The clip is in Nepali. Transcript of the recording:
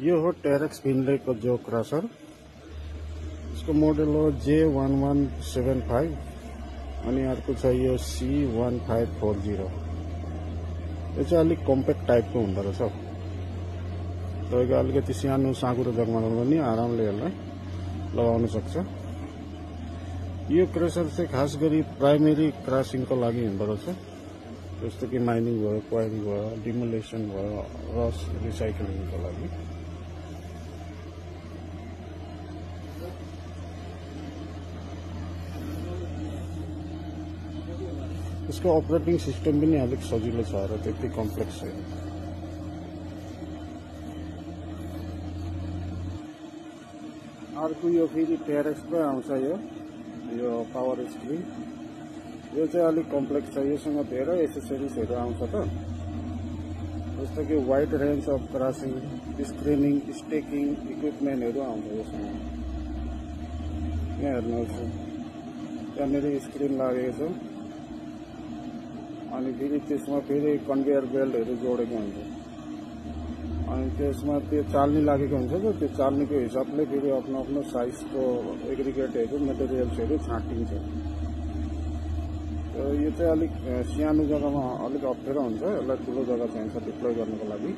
यो हो टेरेक्स फिनलेको जो क्रसर। इसको मोडल हो J1175 अनि अर्को छ यो C1540। यो चाहिँ अलिक कम्प्याक्ट टाइपको हुँदो रहेछ। तपाईँको अलिकति सानो साँघुरो जग्गामा पनि आरामले यसलाई लगाउन सक्छ। यो क्रेसर चाहिँ खास गरी प्राइमेरी क्रसिङको लागि हुँदो रहेछ, जस्तो कि माइनिङ भयो, क्वारी भयो, डिमोलेसन भयो, रस रिसाइक्लिङको लागि। यसको अपरेटिङ सिस्टम पनि अलिक सजिलो छ र त्यति कम्प्लेक्स छैन। अर्को यो फेरि टेरेक्सकै आउँछ यो पावर स्क्रिन। यो चाहिँ अलिक कम्प्लेक्स छ, योसँग धेरै एसेसरिजहरू आउँछ त, जस्तो कि wide range of crushing, screening, stacking इक्विपमेन्टहरू आउँछ यसमा। यहाँ हेर्नुहोस्, त्यहाँनिर स्क्रिन लागेको छ अनि फेरि त्यसमा फेरि कन्भेयर बेल्टहरू जोडेको हुन्छ अनि त्यसमा त्यो चाल्नी लागेको हुन्छ। त्यो चाल्नीको हिसाबले फेरि आफ्नो आफ्नो साइजको एग्रिगेटहरू मेटेरियल्सहरू छाँटिन्छ। यो चाहिँ अलिक सानो जग्गामा अलिक अप्ठ्यारो हुन्छ, यसलाई ठुलो जग्गा चाहिन्छ डिप्लोय गर्नको लागि।